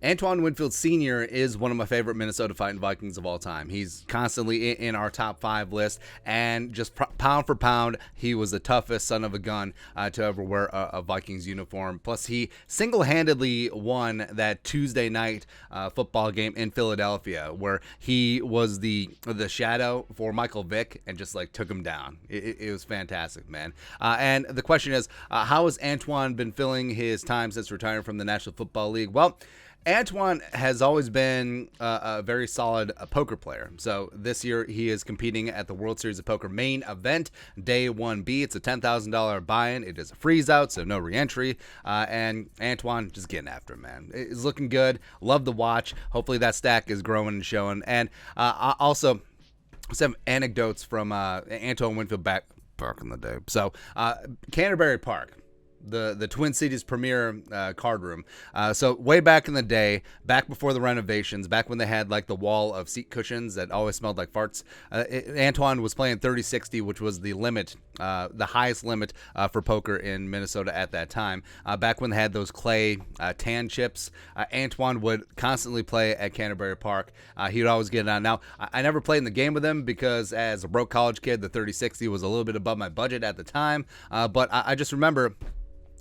Antoine Winfield Sr. is one of my favorite Minnesota fighting Vikings of all time. He's constantly in our top 5 list, and just pound for pound, he was the toughest son of a gun to ever wear a Vikings uniform. Plus, he single-handedly won that Tuesday night football game in Philadelphia, where he was the shadow for Michael Vick and just like took him down. It was fantastic, man. And the question is, how has Antoine been filling his time since retiring from the National Football League? Well, Antoine has always been a very solid poker player. So this year he is competing at the World Series of Poker main event, Day 1B. It's a $10,000 buy-in. It is a freeze-out, so no re-entry. And Antoine just getting after it, man. It's looking good. Love to watch. Hopefully that stack is growing and showing. And also some anecdotes from Antoine Winfield back in the day. So Canterbury Park, the Twin Cities premier card room. So way back in the day, back before the renovations, back when they had like the wall of seat cushions that always smelled like farts, Antoine was playing 30-60, which was the limit, the highest limit for poker in Minnesota at that time. Back when they had those clay tan chips, Antoine would constantly play at Canterbury Park. He would always get it on. Now, I never played in the game with him because as a broke college kid, the 30-60 was a little bit above my budget at the time. But I just remember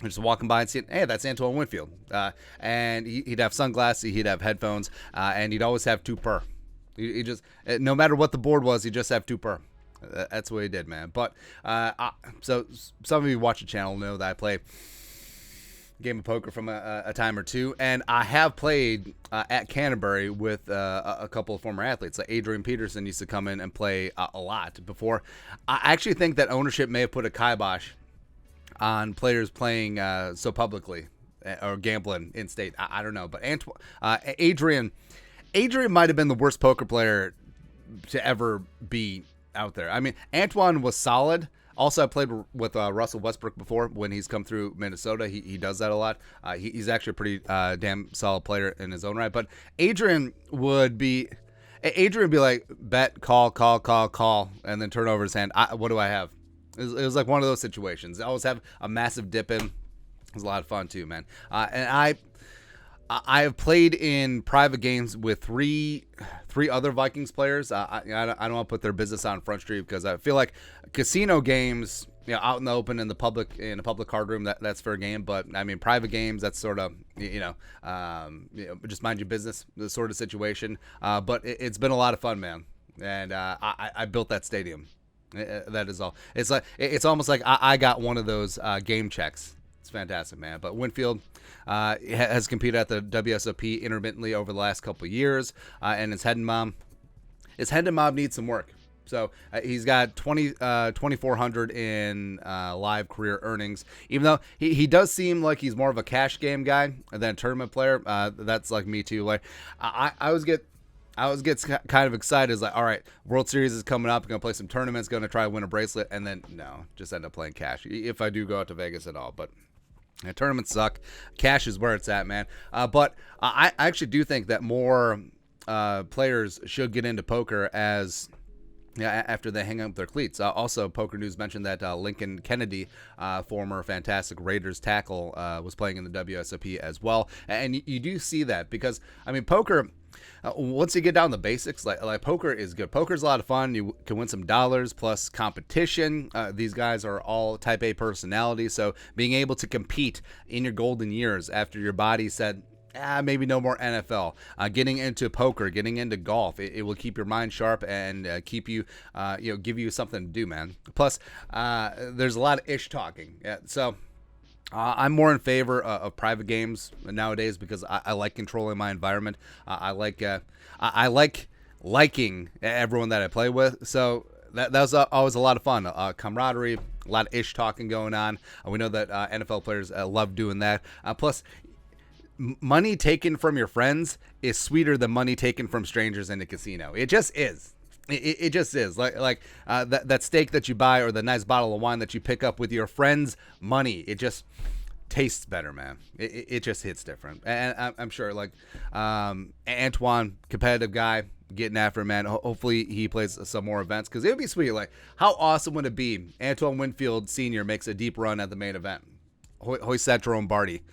just walking by and seeing, hey, that's Antoine Winfield. And he'd have sunglasses, he'd have headphones, and he'd always have 2 per. He just, no matter what the board was, he'd just have 2 per. That's what he did, man. But, so some of you watch the channel know that I play a game of poker from a time or two, and I have played at Canterbury with a couple of former athletes. Like Adrian Peterson used to come in and play a lot before. I actually think that ownership may have put a kibosh on players playing so publicly or gambling in state. I don't know, but Adrian might have been the worst poker player to ever be out there. I mean, Antoine was solid. Also, I played with Russell Westbrook before when he's come through Minnesota. He does that a lot. He's actually a pretty damn solid player in his own right. But Adrian would be like, bet, call, and then turn over his hand. What do I have? It was like one of those situations. I always have a massive dip in. It was a lot of fun too, man. And I have played in private games with three other Vikings players. I don't want to put their business on Front Street because I feel like casino games, out in the open in a public card room, that's fair game. But I mean, private games, that's sort of just mind your business, the sort of situation. But it's been a lot of fun, man. And I built that stadium. That is all. It's almost like I got one of those game checks. It's fantastic, man. But Winfield has competed at the WSOP intermittently over the last couple of years, and his head and mob needs some work. So he's got 2,400 in live career earnings. Even though he does seem like he's more of a cash game guy than a tournament player. That's like me too. Like I always get kind of excited. It's like, all right, World Series is coming up. I'm going to play some tournaments, going to try to win a bracelet. And then, no, just end up playing cash. If I do go out to Vegas at all. But tournaments suck. Cash is where it's at, man. But I actually do think that more players should get into poker after they hang up their cleats. Also, Poker News mentioned that Lincoln Kennedy, former fantastic Raiders tackle, was playing in the WSOP as well. And you do see that because, I mean, poker... once you get down the basics, like poker is good. Poker is a lot of fun. You can win some dollars plus competition. These guys are all type A personalities. So being able to compete in your golden years after your body said, maybe no more NFL, getting into poker, getting into golf, it will keep your mind sharp and keep you, give you something to do, man. Plus, there's a lot of ish talking. So I'm more in favor of private games nowadays because I like controlling my environment. I like liking everyone that I play with. So that was always a lot of fun. Camaraderie, a lot of ish talking going on. We know that NFL players love doing that. Plus, money taken from your friends is sweeter than money taken from strangers in a casino. It just is. It just is like that steak that you buy or the nice bottle of wine that you pick up with your friend's money. It just tastes better, man. It just hits different. And I'm sure like Antoine, competitive guy, getting after it, man. Hopefully he plays some more events because it would be sweet. Like how awesome would it be? Antoine Winfield Sr. makes a deep run at the main event. hoist that Jerome Barty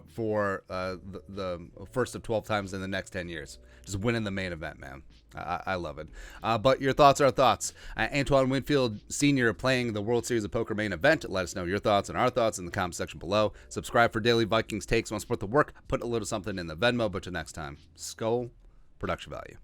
for the first of 12 times in the next 10 years. Just winning the main event, man. I love it. But your thoughts are thoughts. Antoine Winfield Sr. playing the World Series of Poker main event. Let us know your thoughts and our thoughts in the comment section below. Subscribe for daily Vikings takes. Want to support the work? Put a little something in the Venmo. But till next time, Skull Production Value.